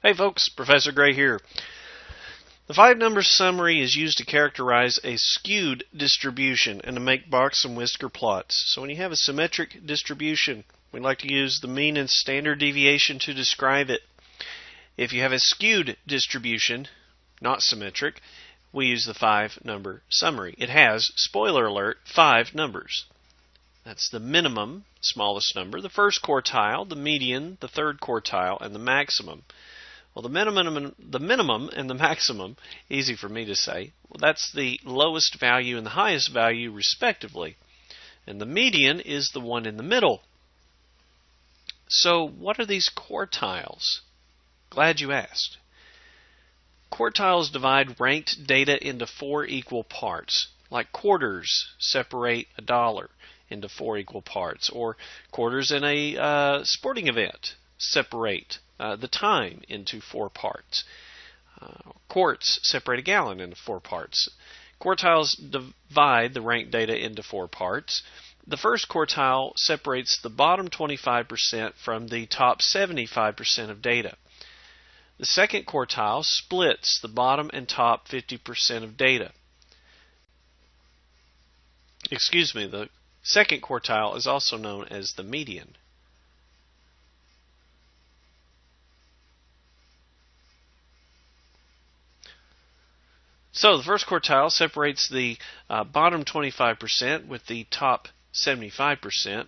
Hey folks, Professor Gray here. The 5-number summary is used to characterize a skewed distribution and to make box and whisker plots. So when you have a symmetric distribution, we like to use the mean and standard deviation to describe it. If you have a skewed distribution, not symmetric, we use the 5-number summary. It has, spoiler alert, 5 numbers. That's the minimum, smallest number, the first quartile, the median, the third quartile, and the maximum. Well, the minimum and the maximum, easy for me to say, well, that's the lowest value and the highest value respectively. And the median is the one in the middle. So what are these quartiles? Glad you asked. Quartiles divide ranked data into 4 equal parts, like quarters separate a dollar into 4 equal parts, or quarters in a sporting event separate the time into 4 parts. Quarts separate a gallon into 4 parts. Quartiles divide the ranked data into 4 parts. The first quartile separates the bottom 25% from the top 75% of data. The second quartile splits the bottom and top 50% of data. The second quartile is also known as the median. So the first quartile separates the bottom 25% with the top 75%.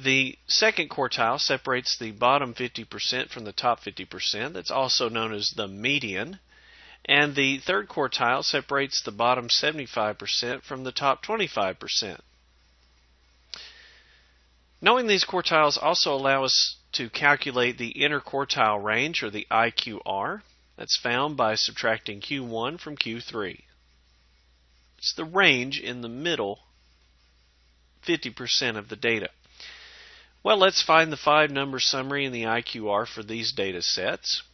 The second quartile separates the bottom 50% from the top 50%. That's also known as the median. And the third quartile separates the bottom 75% from the top 25%. Knowing these quartiles also allow us to calculate the interquartile range, or the IQR. That's found by subtracting Q1 from Q3. It's the range in the middle 50% of the data. Well, let's find the 5-number summary and the IQR for these data sets.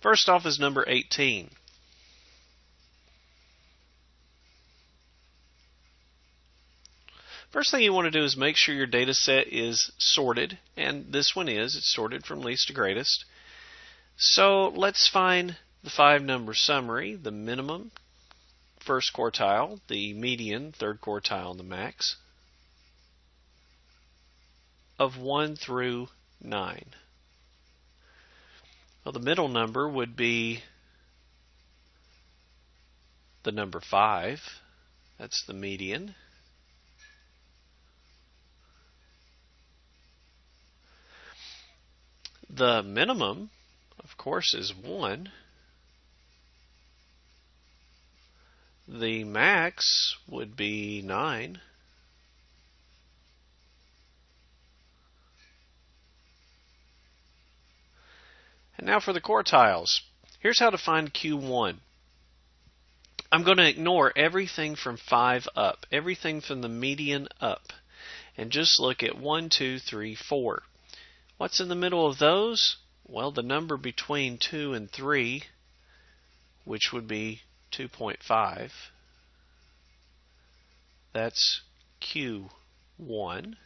First off is number 18. First thing you want to do is make sure your data set is sorted, and this one is. It's sorted from least to greatest. So let's find the 5-number summary, the minimum, first quartile, the median, third quartile, and the max, of 1 through 9. Well, the middle number would be the number 5. That's the median. The minimum, of course, is 1. The max would be 9. And now for the quartiles. Here's how to find Q1. I'm going to ignore everything from 5 up, everything from the median up, and just look at 1, 2, 3, 4. What's in the middle of those? Well, the number between 2 and 3, which would be 2.5. That's Q1.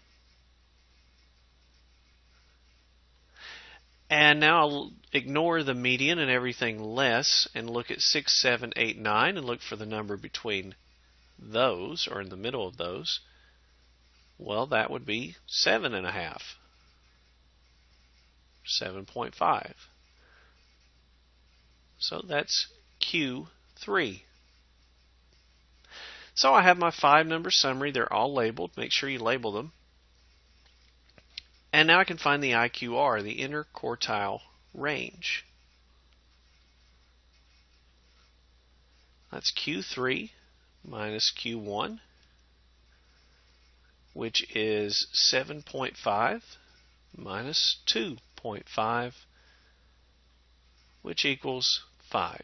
And now I'll ignore the median and everything less and look at 6, 7, 8, 9 and look for the number between those, or in the middle of those. Well, that would be 7.5. 7.5. So that's Q3. So I have my 5-number summary. They're all labeled. Make sure you label them. And now I can find the IQR, the interquartile range. That's Q3 minus Q1, which is 7.5 minus 2.5, which equals 5.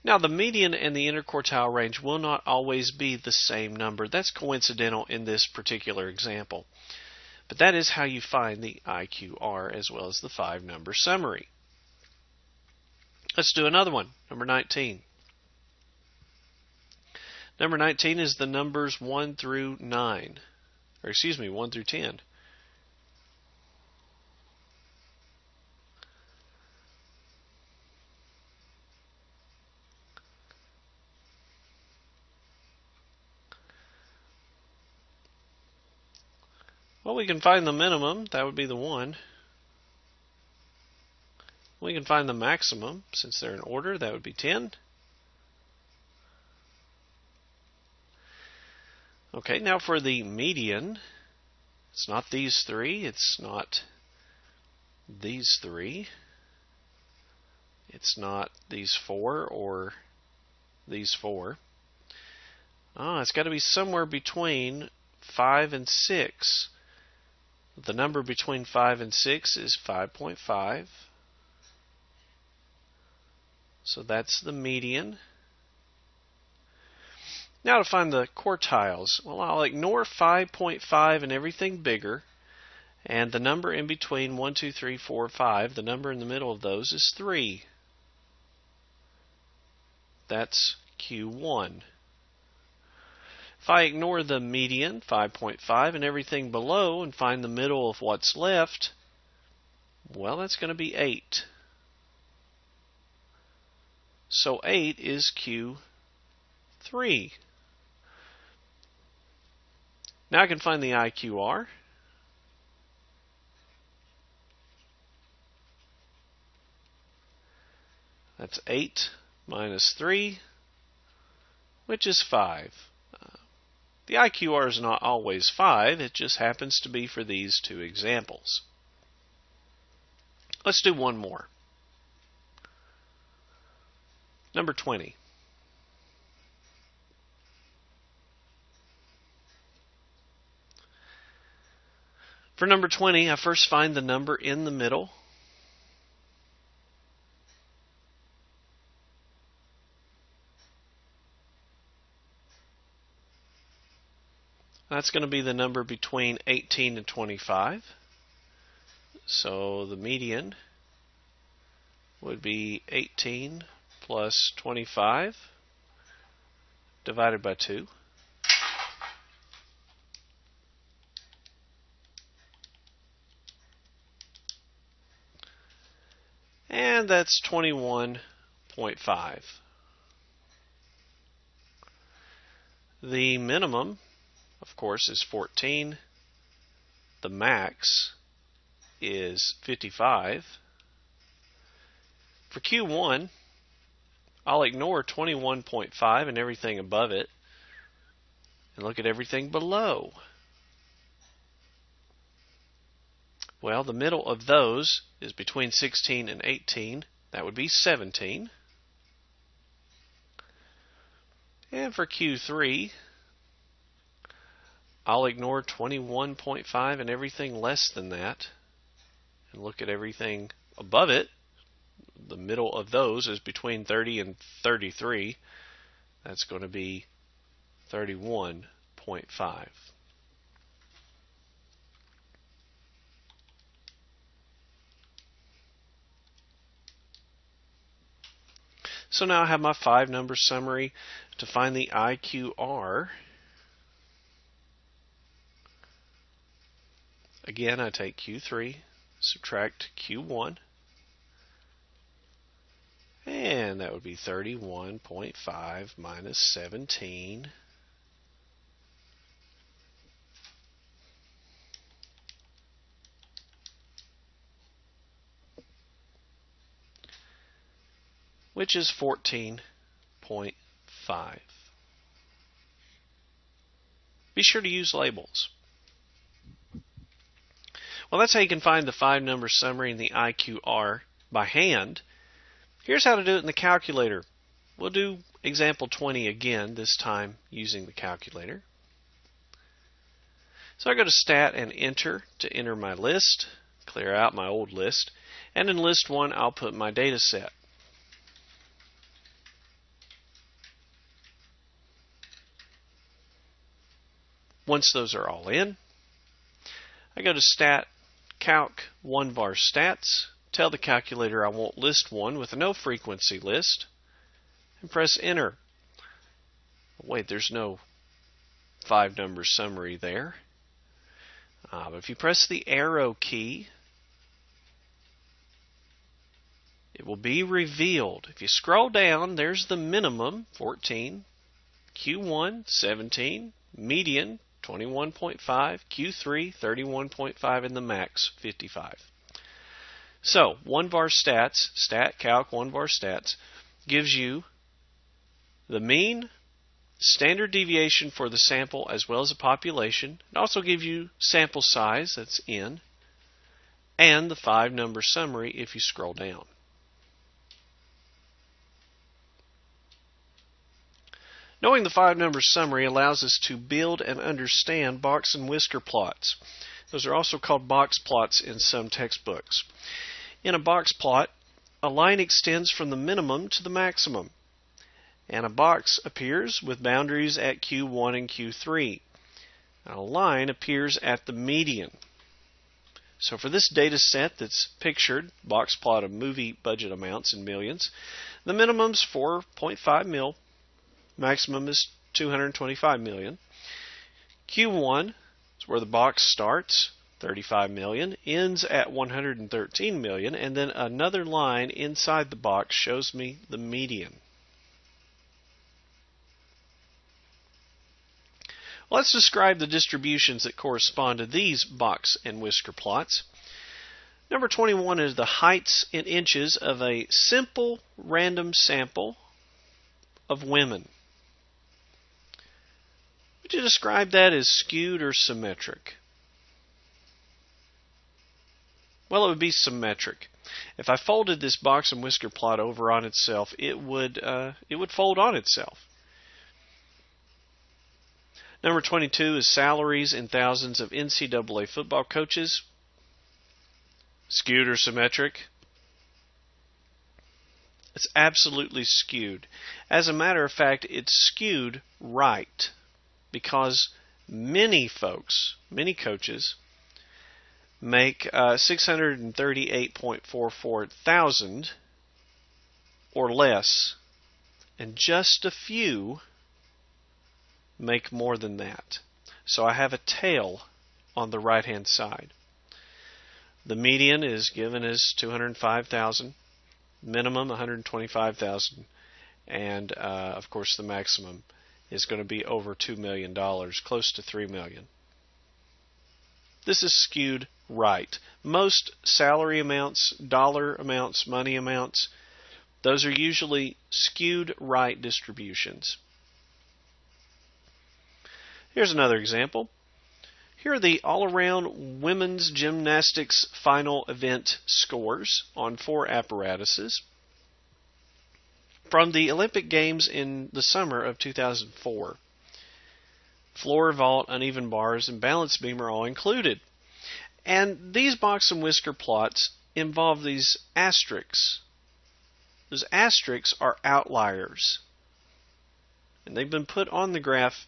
Now, the median and the interquartile range will not always be the same number. That's coincidental in this particular example. But that is how you find the IQR as well as the 5-number summary. Let's do another one, number 19. Number 19 is the numbers 1 through 9. or excuse me, 1 through 10. Well, we can find the minimum, that would be the 1. We can find the maximum, since they're in order, that would be 10. Okay, now for the median, it's not these 3, it's not these 3, it's not these 4 or these 4. It's got to be somewhere between 5 and 6. The number between 5 and 6 is 5.5. So that's the median. Now to find the quartiles. Well, I'll ignore 5.5 and everything bigger. And the number in between 1, 2, 3, 4, 5, the number in the middle of those is 3. That's Q1. If I ignore the median, 5.5, and everything below and find the middle of what's left, well, that's going to be 8. So 8 is Q3. Now I can find the IQR. That's 8 minus 3, which is 5. The IQR is not always 5, it just happens to be for these 2 examples. Let's do one more. Number 20. For number 20, I first find the number in the middle. That's going to be the number between 18 and 25. So the median would be 18 plus 25 divided by 2. And that's 21.5. The minimum, of course, is 14. The max is 55. For Q1, I'll ignore 21.5 and everything above it and look at everything below. Well, the middle of those is between 16 and 18. That would be 17. And for Q3, I'll ignore 21.5 and everything less than that and look at everything above it. The middle of those is between 30 and 33. That's going to be 31.5. So now I have my 5-number summary. To find the IQR, again, I take Q3, subtract Q1, and that would be 31.5 minus 17. Which is 14.5. Be sure to use labels. Well, that's how you can find the 5-number summary and the IQR by hand. Here's how to do it in the calculator. We'll do example 20 again, this time using the calculator. So I go to Stat and Enter to enter my list, clear out my old list, and in list 1 I'll put my data set. Once those are all in, I go to Stat, Calc, 1var Stats, tell the calculator I want list 1 with a no frequency list, and press Enter. Wait, there's no 5-number summary there. But if you press the arrow key, it will be revealed. If you scroll down, there's the minimum, 14, Q1, 17, median, 21.5, Q3, 31.5, and the max, 55. So, 1var stats, StatCalc 1var stats, gives you the mean, standard deviation for the sample as well as the population. It also gives you sample size, that's n, and the 5-number summary if you scroll down. Knowing the 5-number summary allows us to build and understand box and whisker plots. Those are also called box plots in some textbooks. In a box plot, a line extends from the minimum to the maximum, and a box appears with boundaries at Q1 and Q3. And a line appears at the median. So for this data set that's pictured, box plot of movie budget amounts in millions, the minimum's 4.5 mil, maximum is 225 million. Q1 is where the box starts, 35 million, ends at 113 million, and then another line inside the box shows me the median. Let's describe the distributions that correspond to these box and whisker plots. Number 21 is the heights in inches of a simple random sample of women. Would you describe that as skewed or symmetric? Well, it would be symmetric. If I folded this box and whisker plot over on itself, it would fold on itself. Number 22 is salaries in thousands of NCAA football coaches. Skewed or symmetric? It's absolutely skewed. As a matter of fact, it's skewed right because many folks, many coaches, make 638.44 thousand or less, and just a few make more than that. So I have a tail on the right hand side. The median is given as 205,000, minimum 125,000, and of course the maximum is going to be over $2 million, close to $3 million. This is skewed right. Most salary amounts, dollar amounts, money amounts, those are usually skewed right distributions. Here's another example. Here are the all-around women's gymnastics final event scores on 4 apparatuses from the Olympic Games in the summer of 2004. Floor, vault, uneven bars, and balance beam are all included. And these box and whisker plots involve these asterisks. Those asterisks are outliers. And they've been put on the graph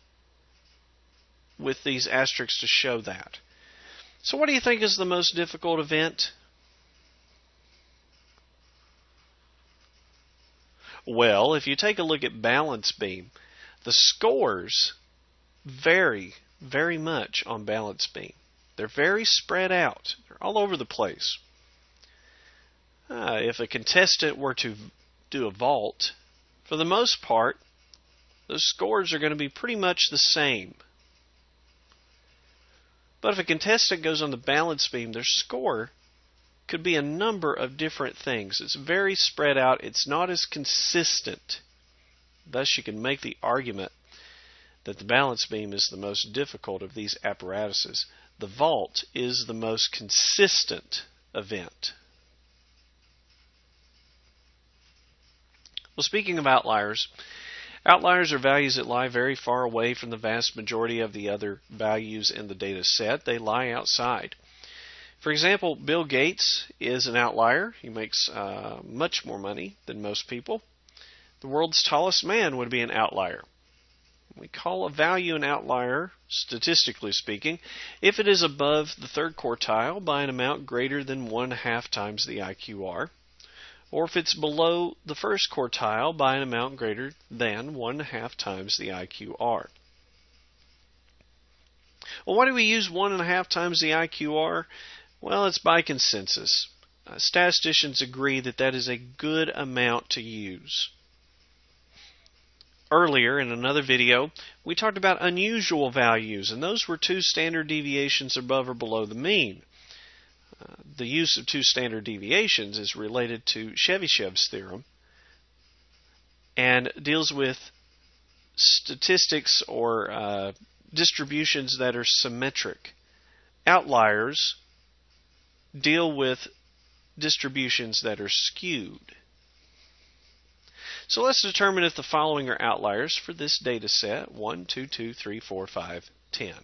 with these asterisks to show that. So what do you think is the most difficult event? Well, if you take a look at balance beam, the scores vary very much on balance beam. They're very spread out. They're all over the place. If a contestant were to do a vault, for the most part, those scores are going to be pretty much the same. But if a contestant goes on the balance beam, their score could be a number of different things. It's very spread out. It's not as consistent. Thus, you can make the argument that the balance beam is the most difficult of these apparatuses. The vault is the most consistent event. Well, speaking of outliers, outliers are values that lie very far away from the vast majority of the other values in the data set. They lie outside. For example, Bill Gates is an outlier. He makes much more money than most people. The world's tallest man would be an outlier. We call a value an outlier, statistically speaking, if it is above the third quartile by an amount greater than 1/2 times the IQR, or if it's below the first quartile by an amount greater than 1/2 times the IQR. Well, why do we use 1.5 times the IQR? Well, it's by consensus. Statisticians agree that that is a good amount to use. Earlier in another video, we talked about unusual values, and those were 2 standard deviations above or below the mean. The use of 2 standard deviations is related to Chebyshev's theorem and deals with statistics or distributions that are symmetric. Outliers deal with distributions that are skewed. So let's determine if the following are outliers for this data set: 1, 2, 2, 3, 4, 5, 10.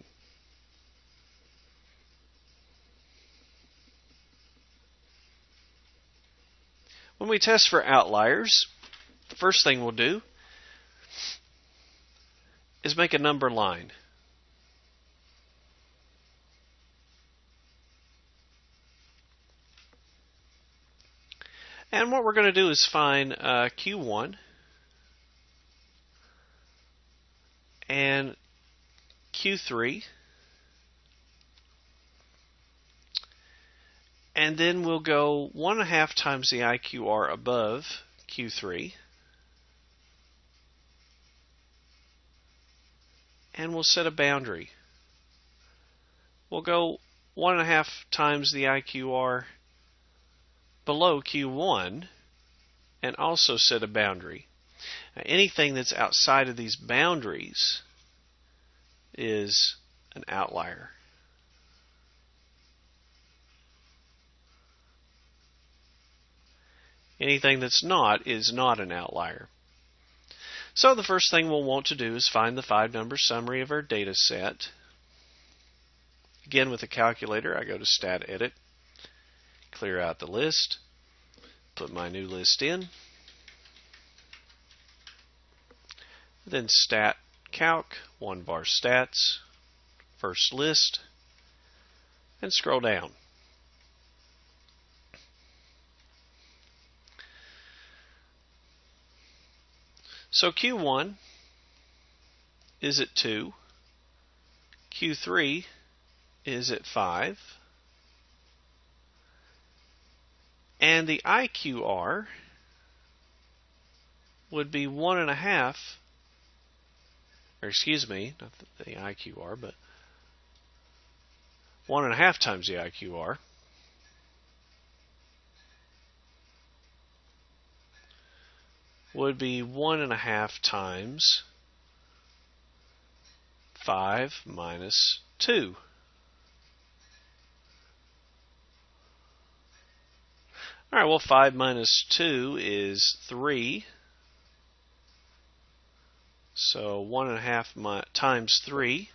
When we test for outliers, the first thing we'll do is make a number line. And what we're going to do is find Q1 and Q3, and then we'll go 1.5 times the IQR above Q3, and we'll set a boundary. We'll go 1.5 times the IQR below Q1 and also set a boundary. Now, anything that's outside of these boundaries is an outlier. Anything that's not is not an outlier. So the first thing we'll want to do is find the 5-number summary of our data set. Again, with the calculator, I go to Stat Edit, clear out the list, put my new list in, then Stat Calc, 1-bar stats, first list, and scroll down. So Q1 is at 2, Q3 is at 5, and the IQR would be 1.5, or excuse me, not the IQR, but 1.5 times the IQR. Would be 1.5 times 5 minus 2. All right, well, 5 minus 2 is 3. So 1.5 times 3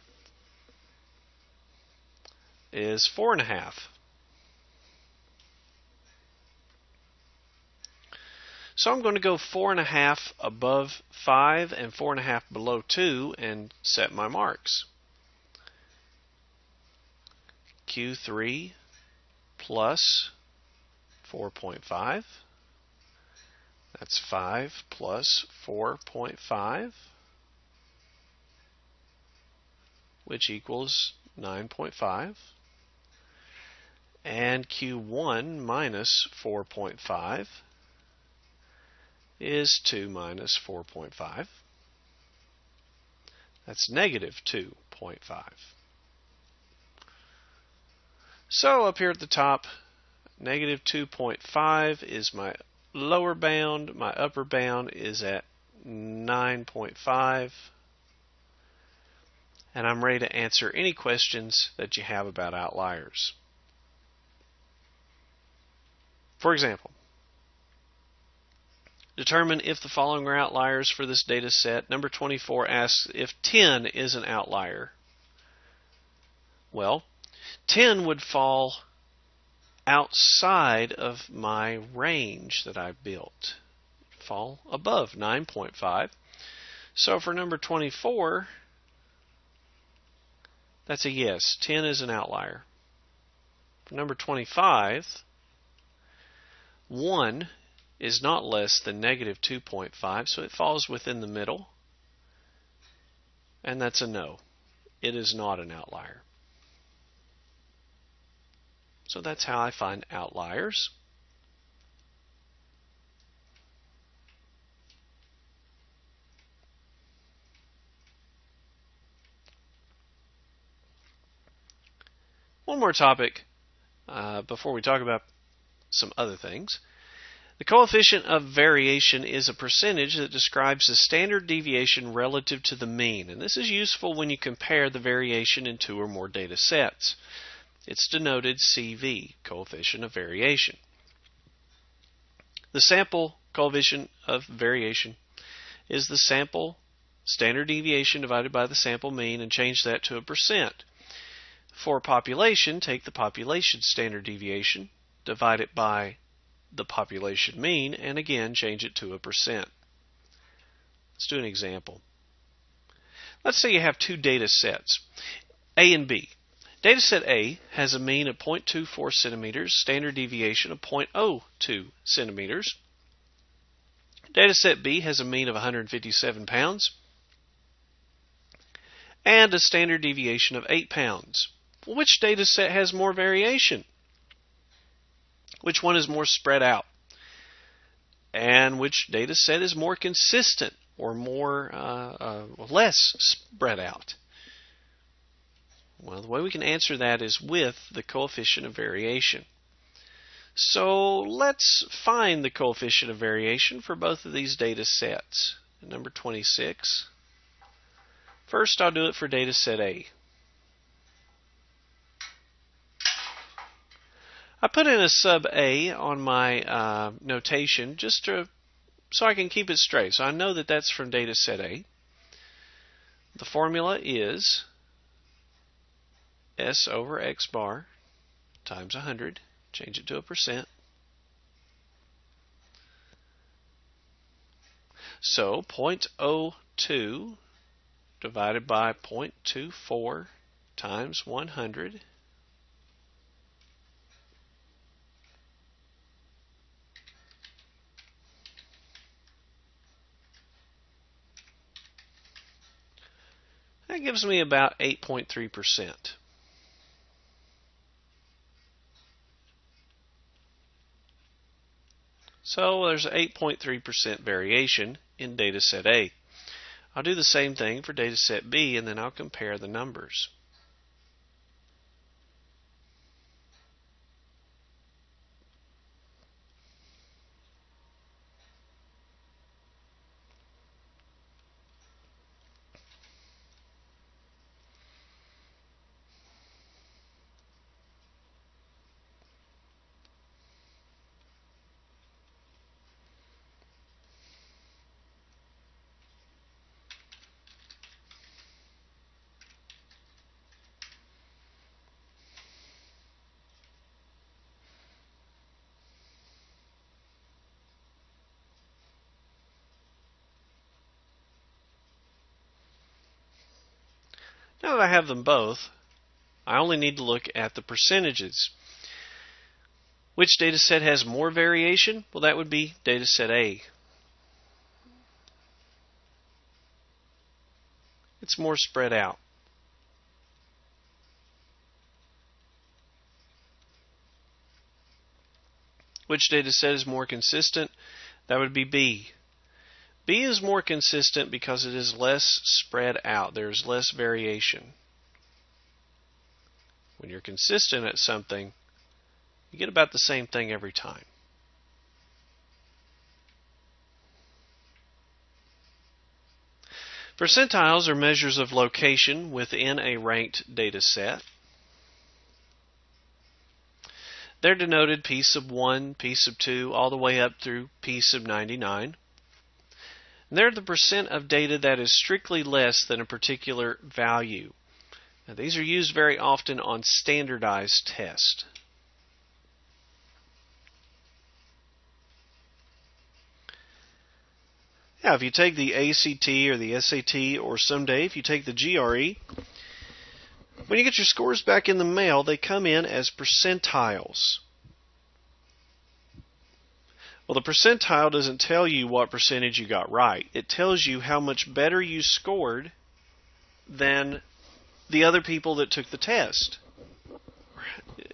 is 4.5. So I'm going to go 4.5 above 5 and 4.5 below 2 and set my marks. Q3 plus 4.5. That's 5 plus 4.5, which equals 9.5. And Q1 minus 4.5 is 2 minus 4.5. That's negative 2.5. So up here at the top, negative 2.5 is my lower bound. My upper bound is at 9.5. And I'm ready to answer any questions that you have about outliers. For example, determine if the following are outliers for this data set. Number 24 asks if 10 is an outlier. Well, 10 would fall outside of my range that I built. Fall above 9.5. So for number 24, that's a yes. 10 is an outlier. For number 25, 1 is not less than negative 2.5, so it falls within the middle, and that's a no. it is not an outlier. So that's how I find outliers. One more topic before we talk about some other things. The coefficient of variation is a percentage that describes the standard deviation relative to the mean, and this is useful when you compare the variation in two or more data sets. It's denoted CV, coefficient of variation. The sample coefficient of variation is the sample standard deviation divided by the sample mean, and change that to a percent. For a population, take the population standard deviation, divide it by the population mean, and again change it to a percent. Let's do an example. Let's say you have two data sets, A and B. Data set A has a mean of 0.24 centimeters, standard deviation of 0.02 centimeters. Data set B has a mean of 157 pounds and a standard deviation of 8 pounds. Which data set has more variation? Which one is more spread out? And which data set is more consistent or less spread out? Well, the way we can answer that is with the coefficient of variation. So let's find the coefficient of variation for both of these data sets. Number 26. First, I'll do it for data set A. I put in a sub A on my notation just so I can keep it straight. So I know that that's from data set A. The formula is S over X bar times 100. Change it to a percent. So 0.02 divided by 0.24 times 100. That gives me about 8.3%. So there's 8.3% variation in data set A. I'll do the same thing for data set B, and then I'll compare the numbers. Now that I have them both, I only need to look at the percentages. Which data set has more variation? Well, that would be data set A. It's more spread out. Which data set is more consistent? That would be B. B is more consistent because it is less spread out. There's less variation. When you're consistent at something, you get about the same thing every time. Percentiles are measures of location within a ranked data set. They're denoted P sub 1, P sub 2, all the way up through P sub 99. They're the percent of data that is strictly less than a particular value. Now, these are used very often on standardized tests. Now, if you take the ACT or the SAT, or someday if you take the GRE, when you get your scores back in the mail, they come in as percentiles. Well, the percentile doesn't tell you what percentage you got right. It tells you how much better you scored than the other people that took the test.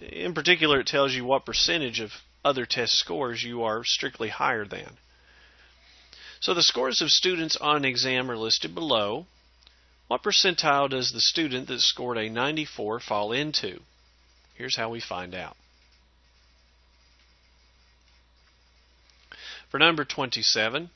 In particular, it tells you what percentage of other test scores you are strictly higher than. So the scores of students on an exam are listed below. What percentile does the student that scored a 94 fall into? Here's how we find out. For number 27,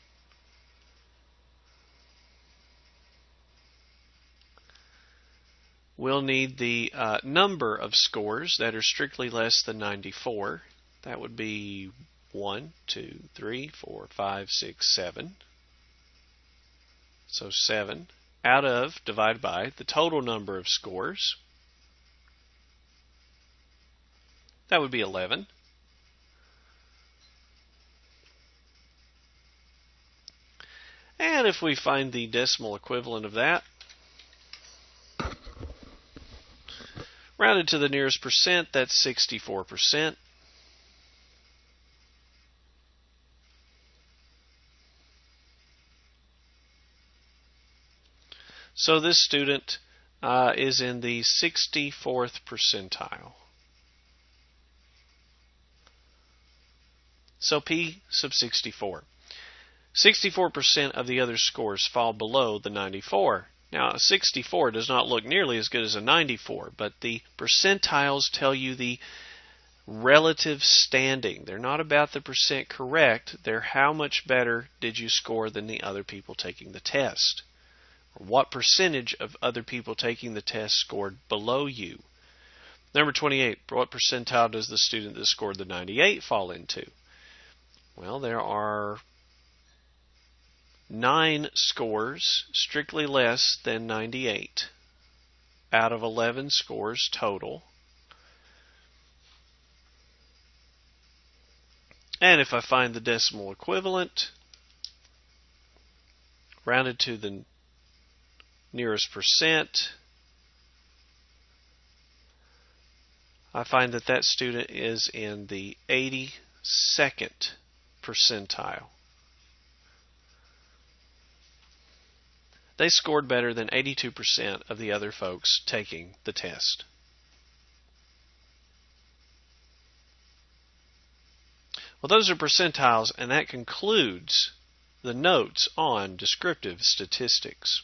we'll need the number of scores that are strictly less than 94. That would be 1, 2, 3, 4, 5, 6, 7. So 7 out of, divided by, the total number of scores. That would be 11. And if we find the decimal equivalent of that, rounded to the nearest percent, that's 64%. So this student is in the 64th percentile. So P sub 64. 64% of the other scores fall below the 94. Now, a 64 does not look nearly as good as a 94, but the percentiles tell you the relative standing. They're not about the percent correct. They're how much better did you score than the other people taking the test. Or what percentage of other people taking the test scored below you. Number 28, what percentile does the student that scored the 98 fall into? Well, there are 9 scores strictly less than 98 out of 11 scores total. And if I find the decimal equivalent, rounded to the nearest percent, I find that that student is in the 82nd percentile. They scored better than 82% of the other folks taking the test. Well, those are percentiles, and that concludes the notes on descriptive statistics.